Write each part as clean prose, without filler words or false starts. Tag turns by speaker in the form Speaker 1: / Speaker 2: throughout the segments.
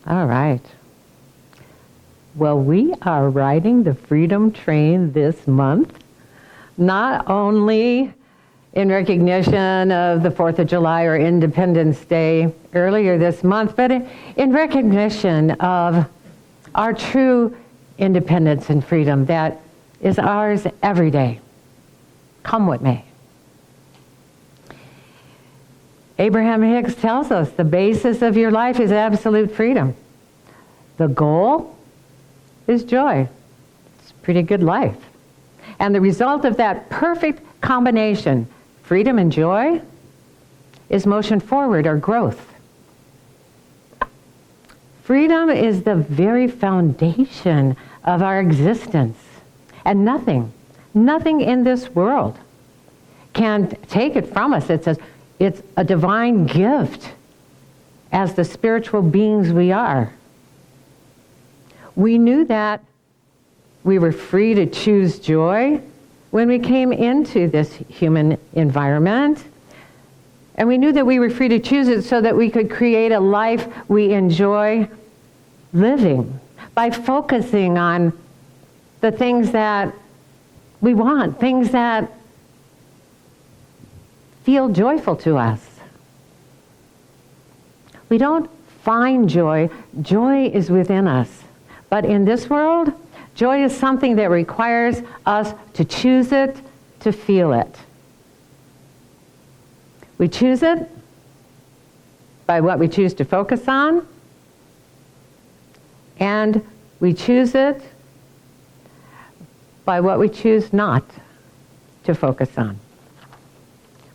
Speaker 1: All right. Well, we are riding the Freedom Train this month, not only in recognition of the 4th of July or Independence Day earlier this month, but in recognition of our true independence and freedom that is ours every day, come what may. Abraham Hicks tells us the basis of your life is absolute freedom. The goal is joy. It's a pretty good life. And the result of that perfect combination, freedom and joy, is motion forward or growth. Freedom is the very foundation of our existence. And nothing in this world can take it from us. It's a divine gift as the spiritual beings we are. We knew that we were free to choose joy when we came into this human environment. And we knew that we were free to choose it so that we could create a life we enjoy living by focusing on the things that we want, things that feel joyful to us. We don't find joy. Joy is within us. But in this world, joy is something that requires us to choose it, to feel it. We choose it by what we choose to focus on, and we choose it by what we choose not to focus on.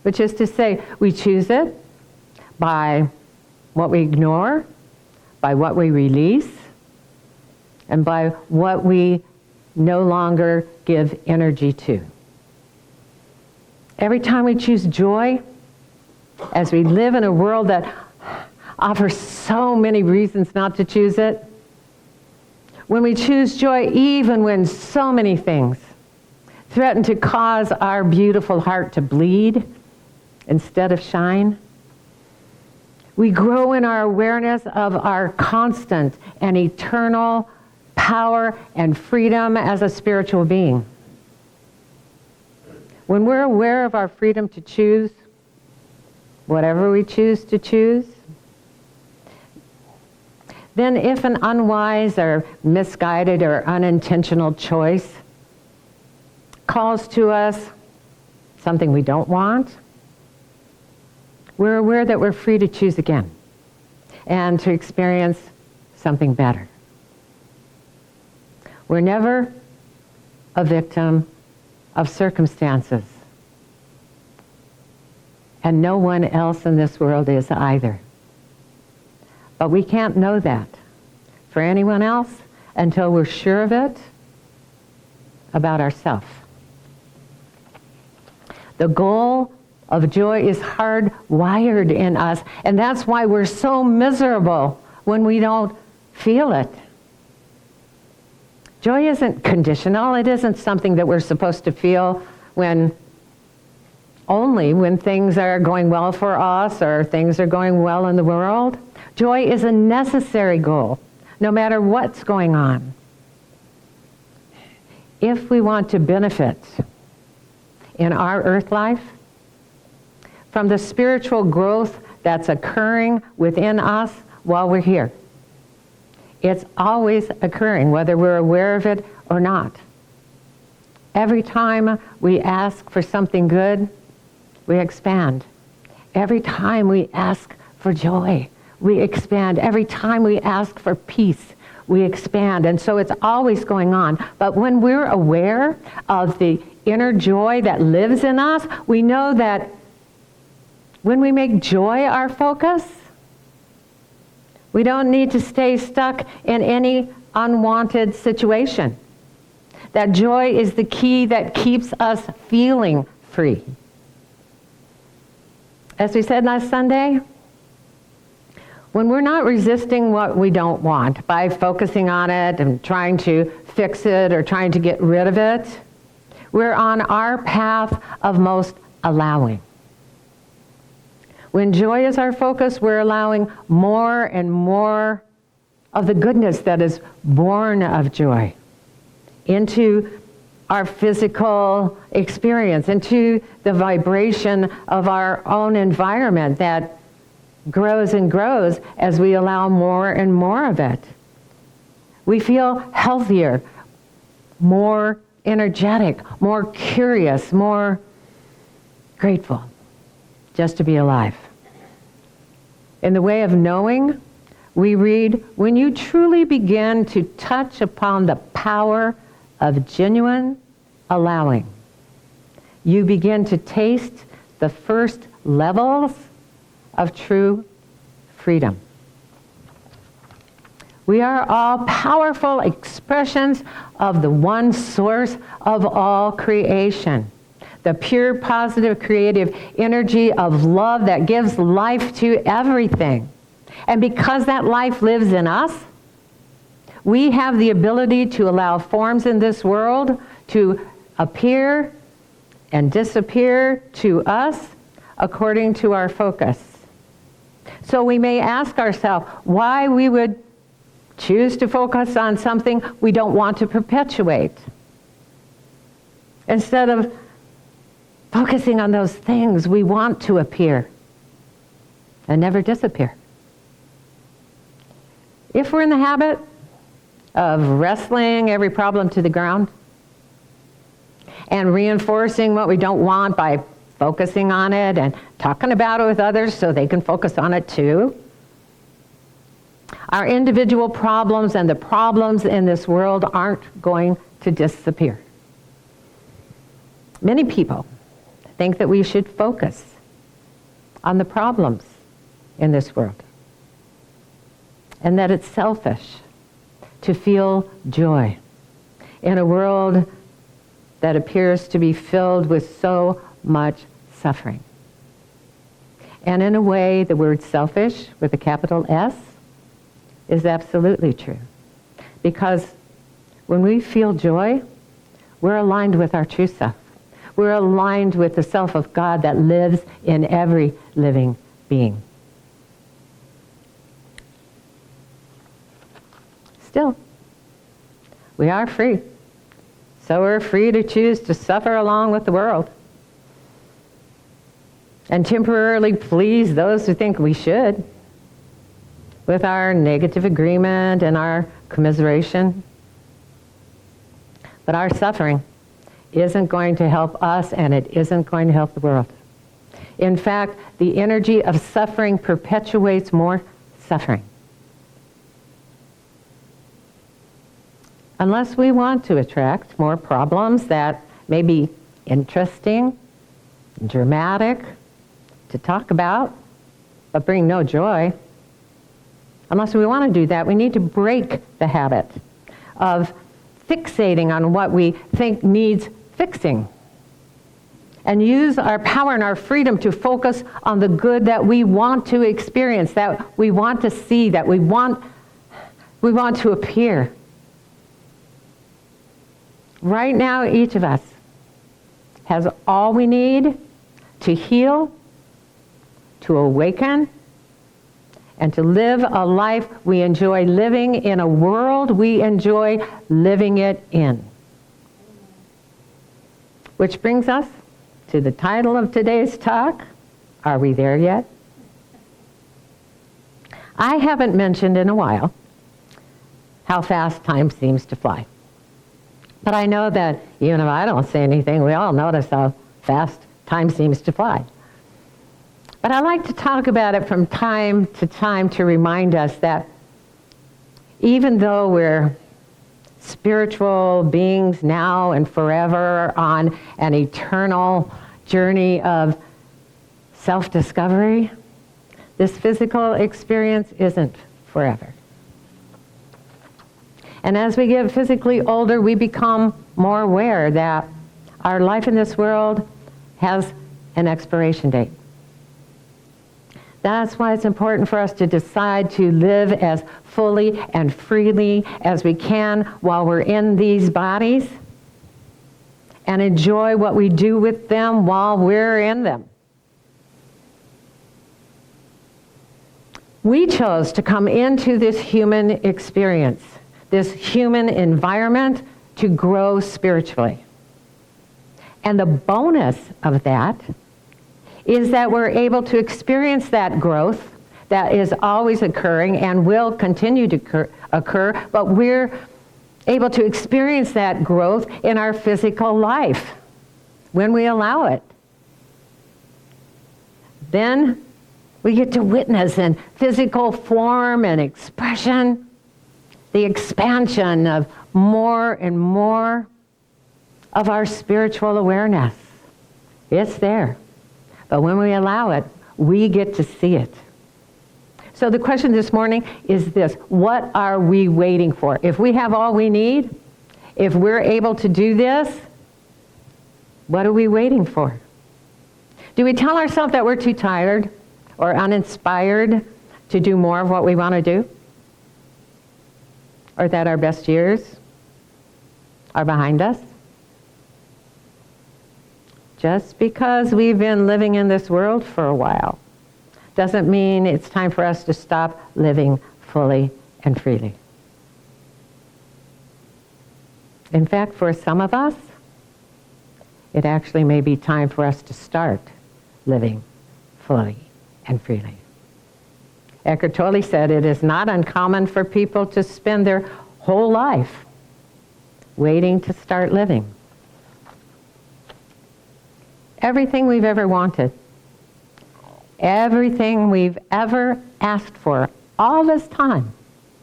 Speaker 1: Which is to say, we choose it by what we ignore, by what we release, and by what we no longer give energy to. Every time we choose joy, as we live in a world that offers so many reasons not to choose it, when we choose joy, even when so many things threaten to cause our beautiful heart to bleed instead of shine, we grow in our awareness of our constant and eternal power and freedom as a spiritual being. When we're aware of our freedom to choose whatever we choose to choose, then if an unwise or misguided or unintentional choice calls to us something we don't want, we're aware that we're free to choose again and to experience something better. We're never a victim of circumstances. And no one else in this world is either. But we can't know that for anyone else until we're sure of it about ourselves. The goal of joy is hardwired in us, and that's why we're so miserable when we don't feel it. Joy isn't conditional. It isn't something that we're supposed to feel only when things are going well for us or things are going well in the world. Joy is a necessary goal, no matter what's going on. If we want to benefit in our earth life from the spiritual growth that's occurring within us while we're here, it's always occurring, whether we're aware of it or not. Every time we ask for something good, we expand. Every time we ask for joy, we expand. Every time we ask for peace, we expand. And so it's always going on. But when we're aware of the inner joy that lives in us, we know that when we make joy our focus, we don't need to stay stuck in any unwanted situation. That joy is the key that keeps us feeling free. As we said last Sunday, when we're not resisting what we don't want by focusing on it and trying to fix it or trying to get rid of it, we're on our path of most allowing. When joy is our focus, we're allowing more and more of the goodness that is born of joy into our physical experience, into the vibration of our own environment that grows and grows as we allow more and more of it. We feel healthier, more energetic, more curious, more grateful just to be alive. In the way of knowing, we read, when you truly begin to touch upon the power of genuine allowing, you begin to taste the first levels of true freedom. We are all powerful expressions of the one source of all creation, the pure, positive, creative energy of love that gives life to everything. And because that life lives in us, we have the ability to allow forms in this world to appear and disappear to us according to our focus. So we may ask ourselves why we would choose to focus on something we don't want to perpetuate, instead of focusing on those things we want to appear and never disappear. If we're in the habit of wrestling every problem to the ground and reinforcing what we don't want by focusing on it and talking about it with others so they can focus on it too, our individual problems and the problems in this world aren't going to disappear. Many people think that we should focus on the problems in this world, and that it's selfish to feel joy in a world that appears to be filled with so much suffering. And in a way, the word selfish with a capital S is absolutely true. Because when we feel joy, we're aligned with our true self. We're aligned with the self of God that lives in every living being. Still, we are free. So we're free to choose to suffer along with the world and temporarily please those who think we should with our negative agreement and our commiseration. But our suffering isn't going to help us, and it isn't going to help the world. In fact, the energy of suffering perpetuates more suffering. Unless we want to attract more problems that may be interesting, dramatic to talk about, but bring no joy, unless we want to do that, we need to break the habit of fixating on what we think needs fixing and use our power and our freedom to focus on the good that we want to experience, that we want to see, that we want to appear. Right now, each of us has all we need to heal, to awaken, and to live a life we enjoy living in a world we enjoy living it in. Which brings us to the title of today's talk. Are we there yet? I haven't mentioned in a while how fast time seems to fly. But I know that even if I don't say anything, we all notice how fast time seems to fly. But I like to talk about it from time to remind us that even though we're spiritual beings now and forever on an eternal journey of self-discovery, this physical experience isn't forever. And as we get physically older, we become more aware that our life in this world has an expiration date. That's why it's important for us to decide to live as fully and freely as we can while we're in these bodies and enjoy what we do with them while we're in them. We chose to come into this human experience, this human environment, to grow spiritually. And the bonus of that is that we're able to experience that growth that is always occurring and will continue to occur, but we're able to experience that growth in our physical life when we allow it. Then we get to witness in physical form and expression the expansion of more and more of our spiritual awareness. It's there. But when we allow it, we get to see it. So the question this morning is this: what are we waiting for? If we have all we need, if we're able to do this, what are we waiting for? Do we tell ourselves that we're too tired or uninspired to do more of what we want to do? Or that our best years are behind us? Just because we've been living in this world for a while doesn't mean it's time for us to stop living fully and freely. In fact, for some of us, it actually may be time for us to start living fully and freely. Eckhart Tolle said it is not uncommon for people to spend their whole life waiting to start living. Everything we've ever wanted, everything we've ever asked for, all this time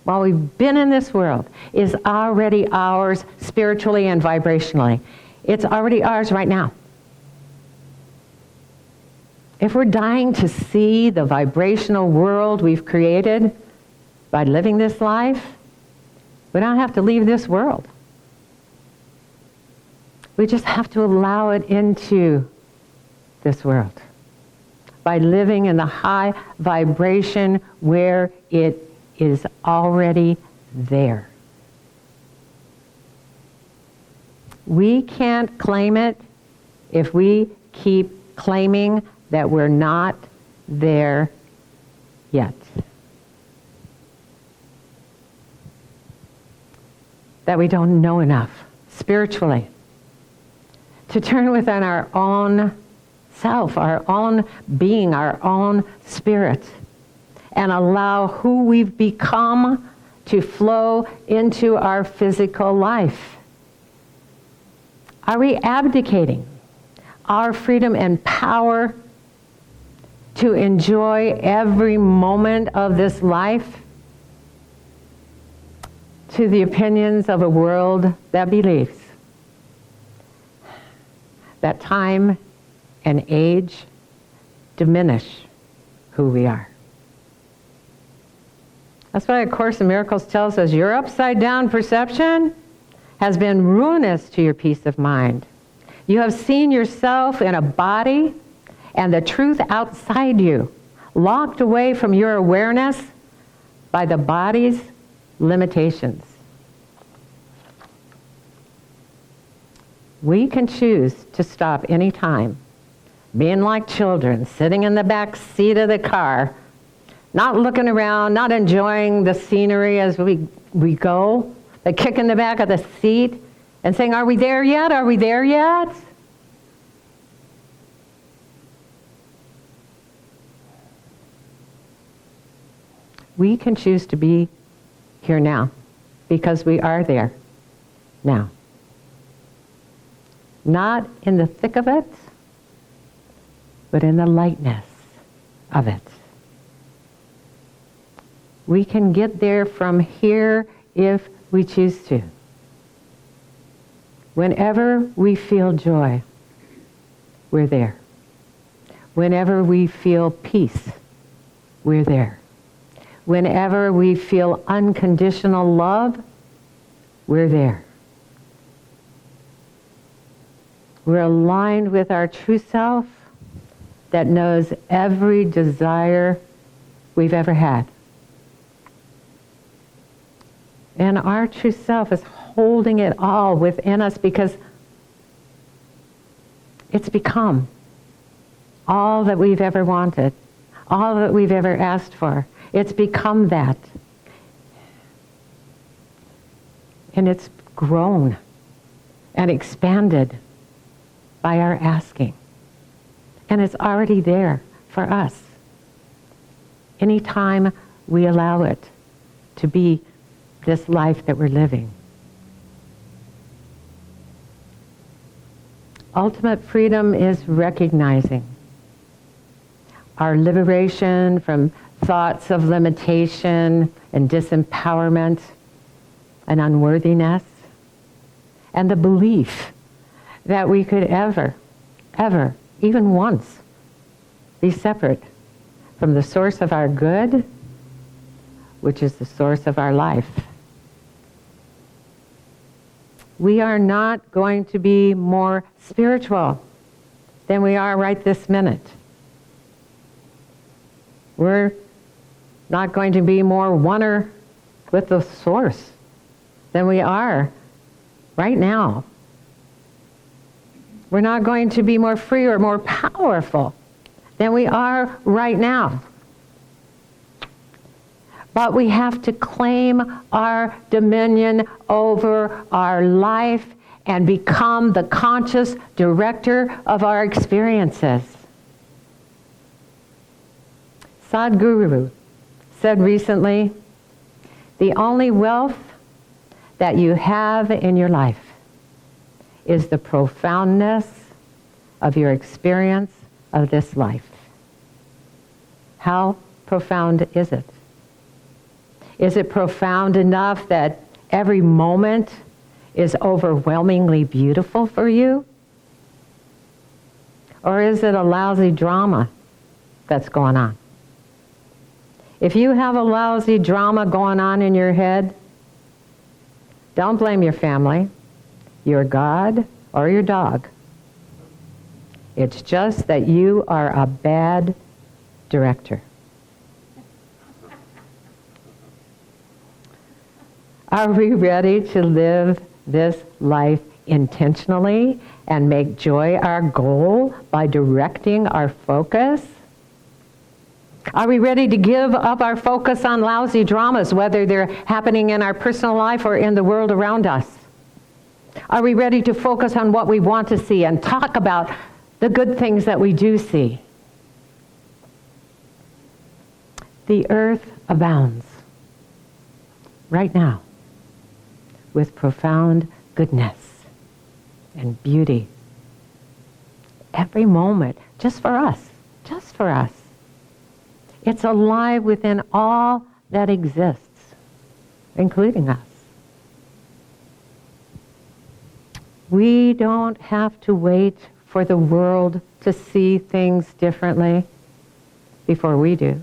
Speaker 1: while we've been in this world, is already ours spiritually and vibrationally. It's already ours right now. If we're dying to see the vibrational world we've created by living this life, we don't have to leave this world. We just have to allow it into this world by living in the high vibration where it is already there. We can't claim it if we keep claiming that we're not there yet. That we don't know enough spiritually to turn within our own self, our own being, our own spirit, and allow who we've become to flow into our physical life. Are we abdicating our freedom and power to enjoy every moment of this life to the opinions of a world that believes that time and age diminish who we are? That's why A Course in Miracles tells us your upside-down perception has been ruinous to your peace of mind. You have seen yourself in a body and the truth outside you, locked away from your awareness by the body's limitations. We can choose to stop any time, being like children, sitting in the back seat of the car, not looking around, not enjoying the scenery as we go, but kicking the back of the seat and saying, are we there yet? Are we there yet? We can choose to be here now because we are there now. Not in the thick of it, but in the lightness of it. We can get there from here if we choose to. Whenever we feel joy, we're there. Whenever we feel peace, we're there. Whenever we feel unconditional love, we're there. We're aligned with our true self that knows every desire we've ever had. And our true self is holding it all within us because it's become all that we've ever wanted, all that we've ever asked for. It's become that. And it's grown and expanded by our asking. And it's already there for us. Anytime we allow it to be this life that we're living. Ultimate freedom is recognizing our liberation from thoughts of limitation and disempowerment and unworthiness, and the belief that we could ever, even once, be separate from the source of our good, which is the source of our life. We are not going to be more spiritual than we are right this minute. We're not going to be more oneer with the source than we are right now. We're not going to be more free or more powerful than we are right now. But we have to claim our dominion over our life and become the conscious director of our experiences. Sadhguru said recently, the only wealth that you have in your life is the profoundness of your experience of this life. How profound is it? Is it profound enough that every moment is overwhelmingly beautiful for you? Or is it a lousy drama that's going on? If you have a lousy drama going on in your head, don't blame your family, your God, or your dog. It's just that you are a bad director. Are we ready to live this life intentionally and make joy our goal by directing our focus? Are we ready to give up our focus on lousy dramas, whether they're happening in our personal life or in the world around us? Are we ready to focus on what we want to see and talk about the good things that we do see? The earth abounds right now with profound goodness and beauty. Every moment, just for us, just for us. It's alive within all that exists, including us. We don't have to wait for the world to see things differently before we do.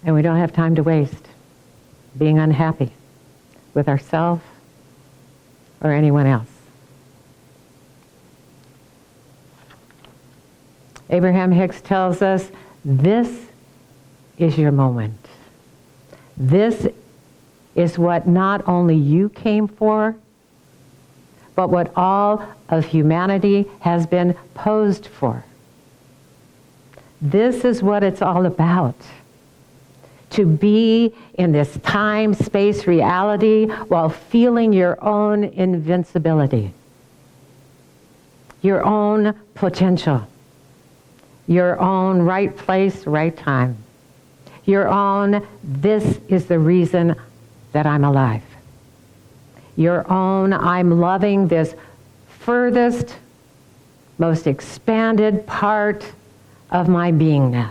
Speaker 1: And we don't have time to waste being unhappy with ourselves or anyone else. Abraham Hicks tells us, this is your moment. This is what not only you came for, but what all of humanity has been posed for. This is what it's all about. To be in this time-space reality while feeling your own invincibility, your own potential, your own right place, right time, your own, this is the reason that I'm alive. Your own, I'm loving this furthest, most expanded part of my beingness.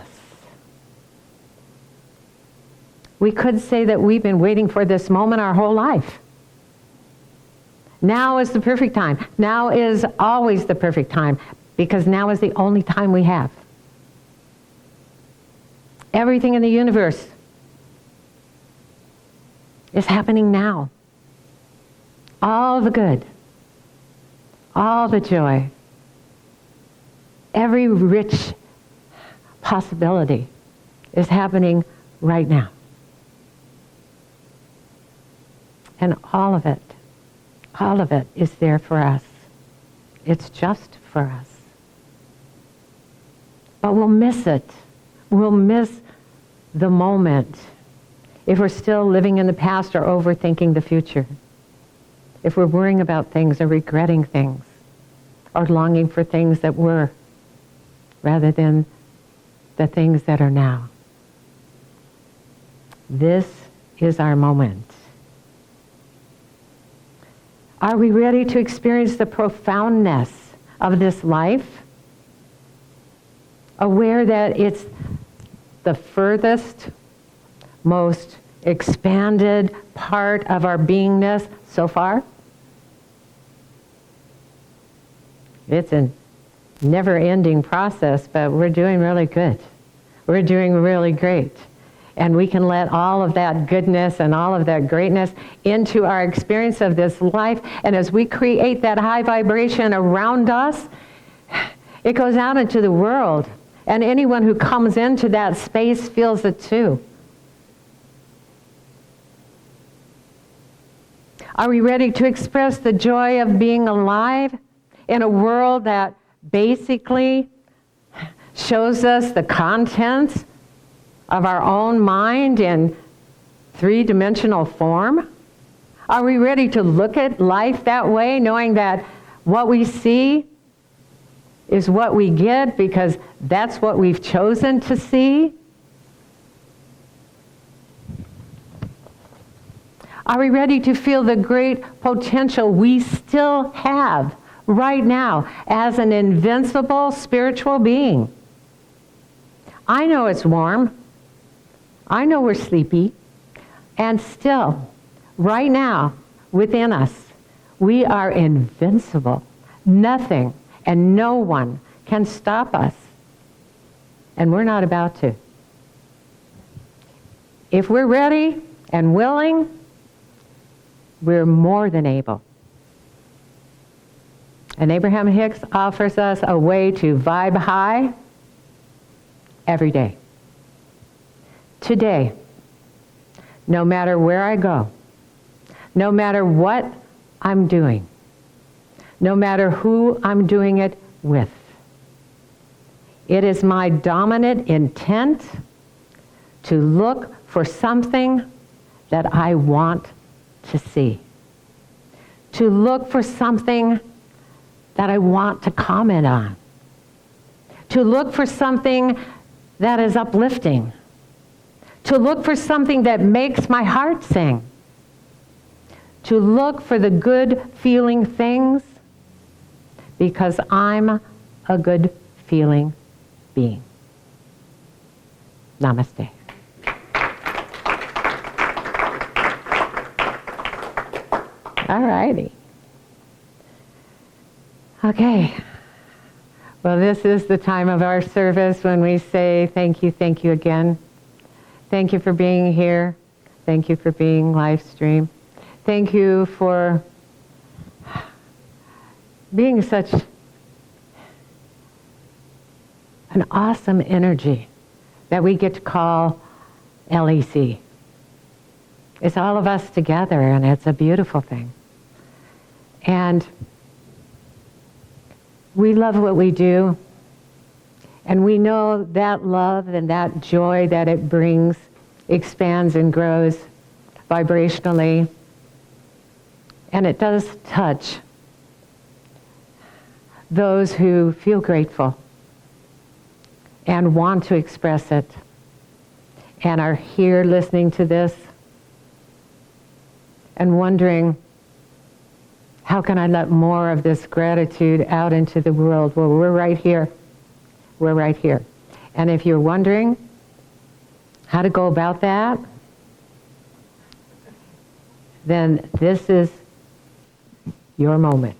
Speaker 1: We could say that we've been waiting for this moment our whole life. Now is the perfect time. Now is always the perfect time, because now is the only time we have. Everything in the universe is happening now. All the good, all the joy, every rich possibility is happening right now. And all of it is there for us. It's just for us. But we'll miss it. We'll miss the moment if we're still living in the past or overthinking the future. If we're worrying about things or regretting things or longing for things that were rather than the things that are now. This is our moment. Are we ready to experience the profoundness of this life? Aware that it's the furthest, most expanded part of our beingness so far? It's a never-ending process, but we're doing really good. We're doing really great. And we can let all of that goodness and all of that greatness into our experience of this life. And as we create that high vibration around us, it goes out into the world. And anyone who comes into that space feels it too. Are we ready to express the joy of being alive in a world that basically shows us the contents of our own mind in three-dimensional form? Are we ready to look at life that way, knowing that what we see is what we get because that's what we've chosen to see? Are we ready to feel the great potential we still have right now as an invincible spiritual being? I know it's warm. I know we're sleepy. And still, right now, within us, we are invincible. Nothing and no one can stop us. And we're not about to. If we're ready and willing, we're more than able. And Abraham Hicks offers us a way to vibe high every day. Today, no matter where I go, no matter what I'm doing, no matter who I'm doing it with, it is my dominant intent to look for something that I want to see, to look for something that I want to comment on, to look for something that is uplifting, to look for something that makes my heart sing, to look for the good feeling things because I'm a good feeling being. Namaste. All righty. Okay. Well, this is the time of our service when we say thank you again. Thank you for being here. Thank you for being live stream. Thank you for being such an awesome energy that we get to call LEC. It's all of us together, and it's a beautiful thing. And we love what we do, and we know that love and that joy that it brings expands and grows vibrationally, and it does touch those who feel grateful and want to express it and are here listening to this and wondering, how can I let more of this gratitude out into the world? Well, we're right here. We're right here. And if you're wondering how to go about that, then this is your moment.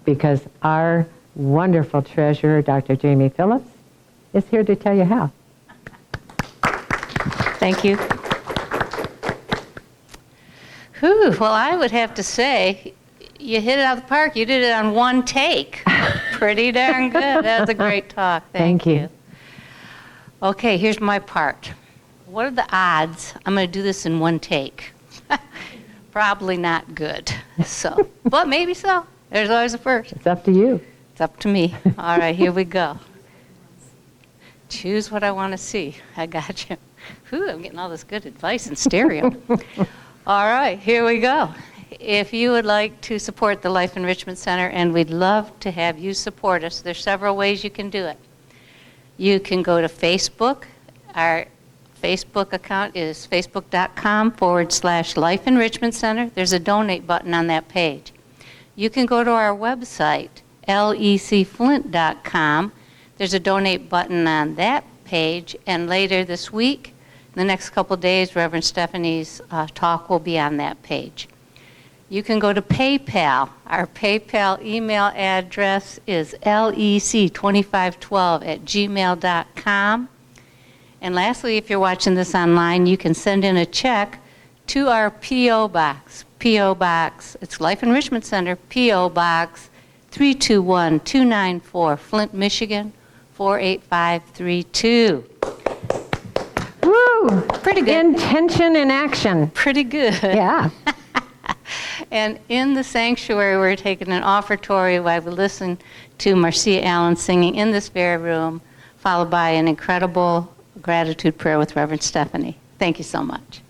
Speaker 1: Because our wonderful treasurer, Dr. Jamie Phillips, is here to tell you how.
Speaker 2: Thank you. Whew, well, I would have to say, you hit it out of the park. You did it on one take. Pretty darn good. That was a great talk. Thank you. Okay, here's my part. What are the odds I'm going to do this in one take? Probably not good. So, but maybe so. There's always a first.
Speaker 1: It's up to you.
Speaker 2: It's up to me. All right, here we go. Choose what I want to see. I got you. Whew, I'm getting all this good advice in stereo. All right, here we go. If you would like to support the Life Enrichment Center, and we'd love to have you support us, there's several ways you can do it. You can go to Facebook. Our Facebook account is facebook.com/Life Enrichment Center. There's a donate button on that page. You can go to our website, lecflint.com. There's a donate button on that page, and later this week, in the next couple days, Reverend Stephanie's talk will be on that page. You can go to PayPal. Our PayPal email address is lec2512@gmail.com. And lastly, if you're watching this online, you can send in a check to our P.O. Box. P.O. Box, it's Life Enrichment Center, P.O. Box 321294, Flint, Michigan 48532.
Speaker 1: Woo!
Speaker 2: Pretty good.
Speaker 1: Intention in action.
Speaker 2: Pretty good.
Speaker 1: Yeah.
Speaker 2: And in the sanctuary, we're taking an offertory while we listen to Marcia Allen singing in this very room, followed by an incredible gratitude prayer with Reverend Stephanie. Thank you so much.